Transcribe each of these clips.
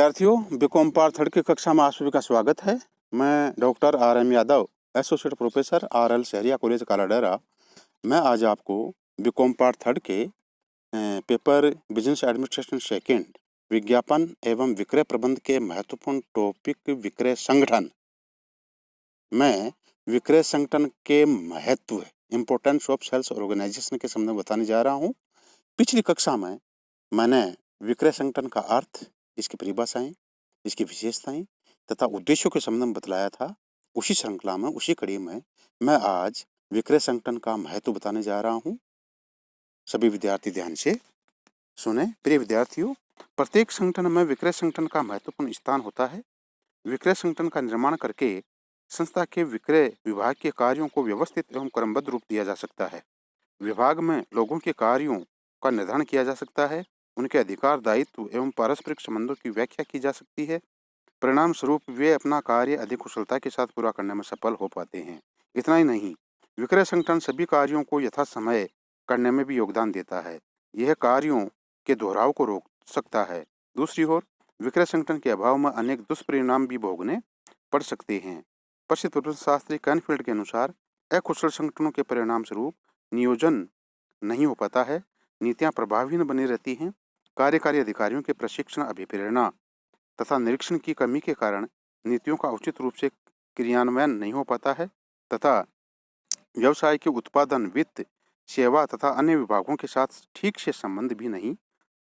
विद्यार्थियों, BCom part third की कक्षा में आप सभी का स्वागत है। मैं doctor RM Yadav, associate professor RL Sahariya college Kaladera. मैं आज आपको बीकॉम पार्ट थर्ड के पेपर बिजनेस एडमिनिस्ट्रेशन सेकेंड विज्ञापन एवं विक्रय प्रबंध के महत्वपूर्ण टॉपिक विक्रय संगठन में विक्रय संगठन के महत्व इम्पोर्टेंस ऑफ सेल्स ऑर्गेनाइजेशन के संबंध में बताने जा रहा हूँ। पिछली कक्षा में मैंने विक्रय संगठन का अर्थ, इसकी परिभाषाएं, इसकी विशेषताएं तथा उद्देश्यों के संबंध में बतलाया था। उसी श्रृंखला में, उसी कड़ी में मैं आज विक्रय संगठन का महत्व बताने जा रहा हूं। सभी विद्यार्थी ध्यान से सुने। प्रिय विद्यार्थियों, प्रत्येक संगठन में विक्रय संगठन का महत्वपूर्ण स्थान होता है। विक्रय संगठन का निर्माण करके संस्था के विक्रय विभाग के कार्यों को व्यवस्थित एवं क्रमबद्ध रूप दिया जा सकता है। विभाग में लोगों के कार्यों का निर्धारण किया जा सकता है। उनके अधिकार, दायित्व एवं पारस्परिक संबंधों की व्याख्या की जा सकती है। परिणाम स्वरूप वे अपना कार्य अधिक कुशलता के साथ पूरा करने में सफल हो पाते हैं। इतना ही नहीं, विक्रय संगठन सभी कार्यों को यथा समय करने में भी योगदान देता है। यह कार्यों के दोहराव को रोक सकता है। दूसरी ओर, विक्रय संगठन के अभाव में अनेक दुष्परिणाम भी भोगने पड़ सकते हैं। प्रसिद्ध अर्थशास्त्री कैनफील्ड के अनुसार अकुशल संगठनों के परिणाम स्वरूप नियोजन नहीं हो पाता है, नीतियां प्रभावहीन बनी रहती हैं, कार्यकारी अधिकारियों के प्रशिक्षण, अभिप्रेरणा तथा निरीक्षण की कमी के कारण नीतियों का उचित रूप से क्रियान्वयन नहीं हो पाता है तथा व्यवसाय के उत्पादन, वित्त, सेवा तथा अन्य विभागों के साथ ठीक से संबंध भी नहीं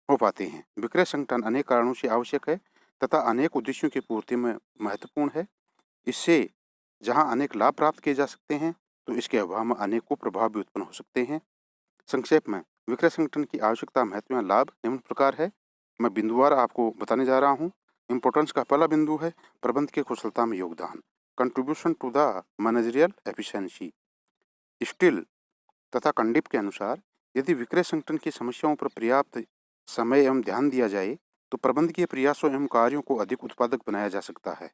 हो पाते हैं। विक्रय संगठन अनेक कारणों से आवश्यक है तथा अनेक उद्देश्यों की पूर्ति में महत्वपूर्ण है। इससे जहां अनेक लाभ प्राप्त किए जा सकते हैं, तो इसके अभाव में अनेक कुप्रभाव भी उत्पन्न हो सकते हैं। संक्षेप में, विक्रय संगठन की आवश्यकता, महत्व एवं लाभ निम्न प्रकार है। मैं बिंदुवार आपको बताने जा रहा हूँ। इंपोर्टेंस का पहला बिंदु है प्रबंध की कुशलता में योगदान, contribution to the managerial efficiency. Steel तथा कंडिप के अनुसार यदि विक्रय संगठन की समस्याओं पर पर्याप्त समय एवं ध्यान दिया जाए तो प्रबंधकीय प्रयासों एवं कार्यों को अधिक उत्पादक बनाया जा सकता है।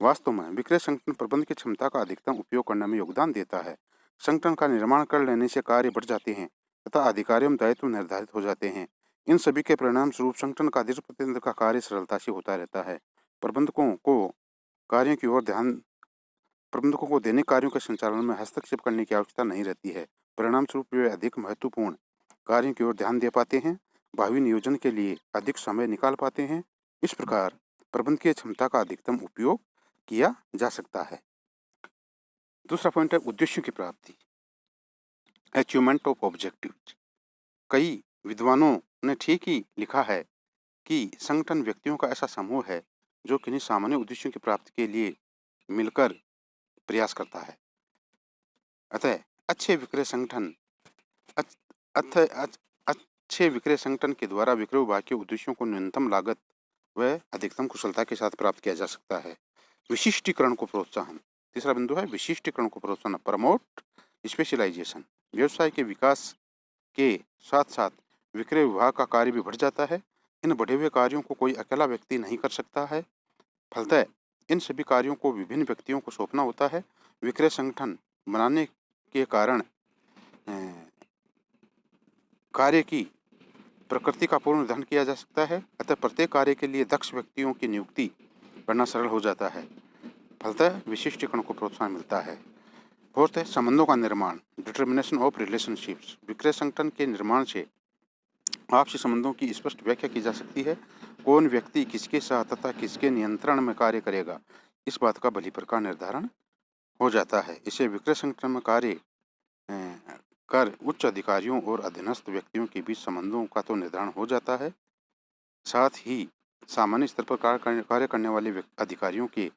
वास्तव में विक्रय संगठन प्रबंध की क्षमता का अधिकतम उपयोग करने में योगदान देता है। संगठन का निर्माण कर लेने से कार्य बढ़ जाते हैं तथा अधिकारियों एवं दायित्व निर्धारित हो जाते हैं। इन सभी के परिणाम स्वरूप संगठन का दृढ़ प्रतिनिधित्व का कार्य सरलता से होता रहता है। प्रबंधकों को कार्यों की ओर ध्यान प्रबंधकों को दैनिक कार्यों के संचालन में हस्तक्षेप करने की आवश्यकता नहीं रहती है। परिणाम स्वरूप वे अधिक महत्वपूर्ण कार्यों की ओर ध्यान दे पाते हैं, भावी नियोजन के लिए अधिक समय निकाल पाते हैं। इस प्रकार प्रबंधकीय क्षमता का अधिकतम उपयोग किया जा सकता है। दूसरा पॉइंट है उद्देश्यों की प्राप्ति, अचीवमेंट ऑफ ऑब्जेक्टिव्स। कई विद्वानों ने ठीक ही लिखा है कि संगठन व्यक्तियों का ऐसा समूह है जो किन्हीं सामान्य उद्देश्यों की प्राप्ति के लिए मिलकर प्रयास करता है। अतः अच्छे विक्रय संगठन अच्छे विक्रय संगठन के द्वारा विक्रय विभाग के उद्देश्यों को न्यूनतम लागत व अधिकतम कुशलता के साथ प्राप्त किया जा सकता है। विशिष्टीकरण को प्रोत्साहन, तीसरा बिंदु है विशिष्टीकरण को प्रोत्साहन, प्रमोट स्पेशलाइजेशन। व्यवसाय के विकास के साथ साथ विक्रय विभाग का कार्य भी बढ़ जाता है। इन बढ़े हुए कार्यों को कोई अकेला व्यक्ति नहीं कर सकता है, फलतः इन सभी कार्यों को विभिन्न व्यक्तियों को सौंपना होता है। विक्रय संगठन बनाने के कारण कार्य की प्रकृति का पूर्ण निर्धारण किया जा सकता है। अतः प्रत्येक कार्य के लिए दक्ष व्यक्तियों की नियुक्ति करना सरल हो जाता है, फलतः विशिष्टीकरण को प्रोत्साहन मिलता है। फोर्थ है संबंधों का निर्माण, डिटर्मिनेशन ऑफ रिलेशनशिप्स। विक्रय संगठन के निर्माण से आपसी संबंधों की स्पष्ट व्याख्या की जा सकती है। कौन व्यक्ति किसके साथ तथा किसके नियंत्रण में कार्य करेगा, इस बात का भली प्रकार निर्धारण हो जाता है। इसे विक्रय संगठन में कार्य कर उच्च अधिकारियों और अधीनस्थ व्यक्तियों के बीच संबंधों का तो निर्धारण हो जाता है, साथ ही सामान्य स्तर पर कार्य करने वाले अधिकारियों के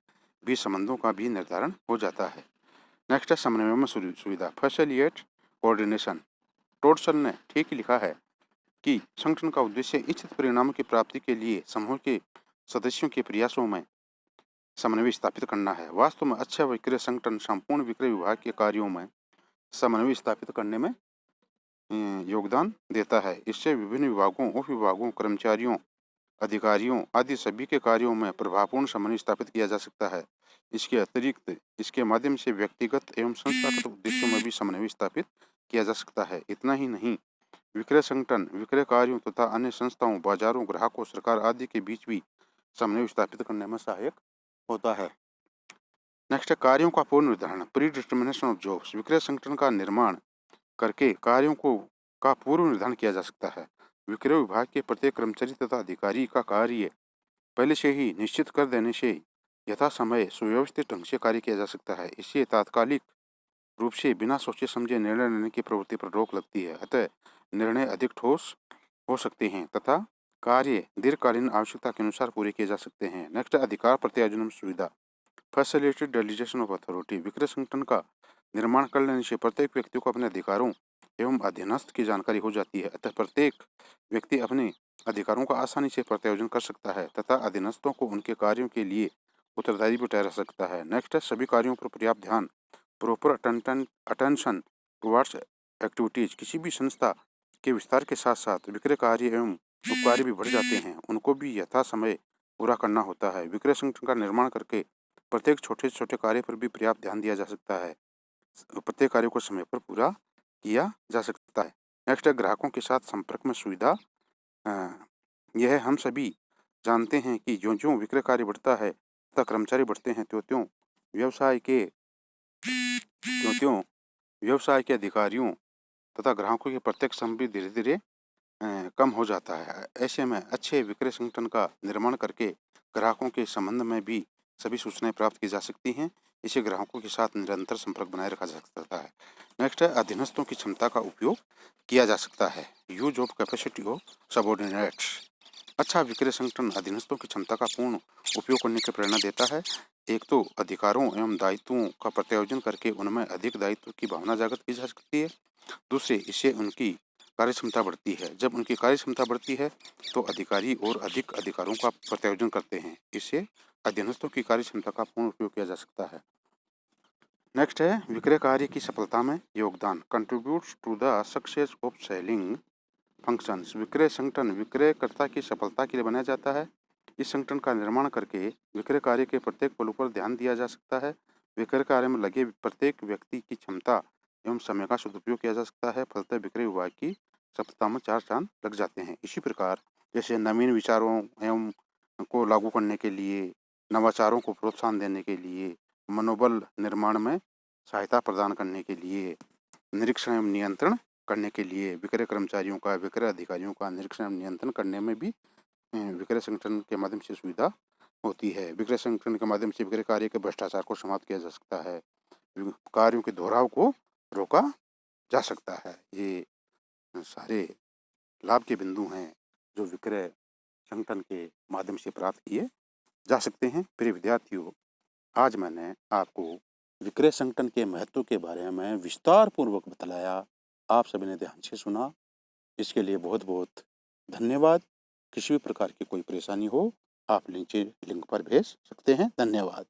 बीच संबंधों का भी निर्धारण हो जाता है। नेक्स्ट है समन्वय में सुविधा, फैसिलिटेट कोऑर्डिनेशन। टोडसन ने ठीक ही लिखा है कि संगठन का उद्देश्य इच्छित परिणामों की प्राप्ति के लिए समूह के सदस्यों के प्रयासों में समन्वय स्थापित करना है। वास्तव में अच्छा विक्रय संगठन संपूर्ण विक्रय विभाग के कार्यों में समन्वय स्थापित करने में योगदान देता है। इससे विभिन्न विभागों, उप विभागों, कर्मचारियों, अधिकारियों आदि सभी के कार्यों में प्रभावपूर्ण समन्वय स्थापित किया जा सकता है। इसके अतिरिक्त इसके माध्यम से व्यक्तिगत एवं संस्थागत उद्देश्यों में भी समन्वय स्थापित किया जा सकता है। इतना ही नहीं, विक्रय संगठन विक्रय कार्यों तथा अन्य संस्थाओं, बाजारों, ग्राहकों, सरकार आदि के बीच भी समन्वय स्थापित करने में सहायक होता है। नेक्स्ट है कार्यों का पूर्ण निर्धारण, प्री डिटर्मिनेशन ऑफ जॉब्स। विक्रय संगठन का निर्माण करके कार्यों को का पूर्व निर्धारण किया जा सकता है। विक्रय विभाग के प्रत्येक कर्मचारी तथा अधिकारी का कार्य पहले से ही निश्चित कर देने से यथा समय सुव्यवस्थित ढंग से कार्य किया जा सकता है। इससे तात्कालिक रूप से बिना सोचे समझे निर्णय लेने की प्रवृत्ति पर रोक लगती है, अतः निर्णय अधिक ठोस हो सकते हैं तथा कार्य दीर्घकालीन आवश्यकता के अनुसार पूरे किए जा सकते हैं। नेक्स्ट, अधिकार प्रत्यायोजन सुविधा, फैसिलिटेड डेलीगेशन ऑफ अथॉरिटी। विक्रय संगठन का निर्माण कर लेने से प्रत्येक व्यक्ति को अपने अधिकारों एवं अधीनस्थ की जानकारी हो जाती है, अतः प्रत्येक व्यक्ति अपने अधिकारों का आसानी से प्रत्यायोजन कर सकता है तथा अधीनस्थों को उनके कार्यों के लिए उत्तरदायी भी ठहरा सकता है। नेक्स्ट है सभी कार्यों पर पर्याप्त ध्यान, प्रॉपर अटेंशन टुवर्ड्स एक्टिविटीज। किसी भी संस्था के विस्तार के साथ साथ विक्रय कार्य एवं उपकार्य भी बढ़ जाते हैं, उनको भी यथा समय पूरा करना होता है। विक्रय संगठन का निर्माण करके प्रत्येक छोटे छोटे कार्य पर भी पर्याप्त ध्यान दिया जा सकता है, प्रत्येक कार्य को समय पर पूरा किया जा सकता है। नेक्स्ट है ग्राहकों के साथ संपर्क में सुविधा। यह हम सभी जानते हैं कि ज्यों ज्यों विक्रय कार्य बढ़ता है तथा कर्मचारी बढ़ते हैं त्यों त्यों व्यवसाय के अधिकारियों तथा ग्राहकों के प्रत्यक्ष संपर्क धीरे धीरे कम हो जाता है। ऐसे में अच्छे विक्रय संगठन का निर्माण करके ग्राहकों के संबंध में भी सभी सूचनाएं प्राप्त की जा सकती हैं। इसे ग्राहकों के साथ निरंतर संपर्क बनाए रखा जा सकता है। नेक्स्ट है अधीनस्थों की क्षमता का उपयोग किया जा सकता है, use of capacity of subordinates. अच्छा विक्रय संगठन अधीनस्थों की क्षमता का पूर्ण उपयोग करने की प्रेरणा देता है। एक तो अधिकारों एवं दायित्वों का प्रत्यायोजन करके उनमें अधिक दायित्व की भावना जागृत की जा सकती है। दूसरे, इससे उनकी कार्य क्षमता बढ़ती है। जब उनकी कार्य क्षमता बढ़ती है तो अधिकारी और अधिक अधिकारों का प्रत्यायोजन करते हैं। इससे अधीनस्थों की कार्य क्षमता का पूर्ण उपयोग किया जा सकता है। नेक्स्ट है विक्रय कार्य की सफलता में योगदान, contributes to the success of selling functions. विक्रय संगठन विक्रयकर्ता की सफलता के लिए बनाया जाता है। इस संगठन का निर्माण करके विक्रय कार्य के प्रत्येक पहलू पर ध्यान दिया जा सकता है। विक्रय कार्य में लगे प्रत्येक व्यक्ति की क्षमता एवं समय का सदुपयोग किया जा सकता है। फलतः विक्रय विभाग की सफलता में 4 चांद लग जाते हैं। इसी प्रकार जैसे नवीन विचारों एवं को लागू करने के लिए, नवाचारों को प्रोत्साहन देने के लिए, मनोबल निर्माण में सहायता प्रदान करने के लिए, निरीक्षण एवं नियंत्रण करने के लिए, विक्रय कर्मचारियों का, विक्रय अधिकारियों का निरीक्षण एवं नियंत्रण करने में भी विक्रय संगठन के माध्यम से सुविधा होती है। विक्रय संगठन के माध्यम से विक्रय कार्य के भ्रष्टाचार को समाप्त किया जा सकता है, कार्यों के दोहराव को रोका जा सकता है। ये सारे लाभ के बिंदु हैं जो विक्रय संगठन के माध्यम से प्राप्त किए जा सकते हैं। प्रिय विद्यार्थियों, आज मैंने आपको विक्रय संगठन के महत्व के बारे में विस्तार पूर्वक बतलाया। आप सभी ने ध्यान से सुना, इसके लिए बहुत बहुत धन्यवाद। किसी भी प्रकार की कोई परेशानी हो आप नीचे लिंक पर भेज सकते हैं। धन्यवाद।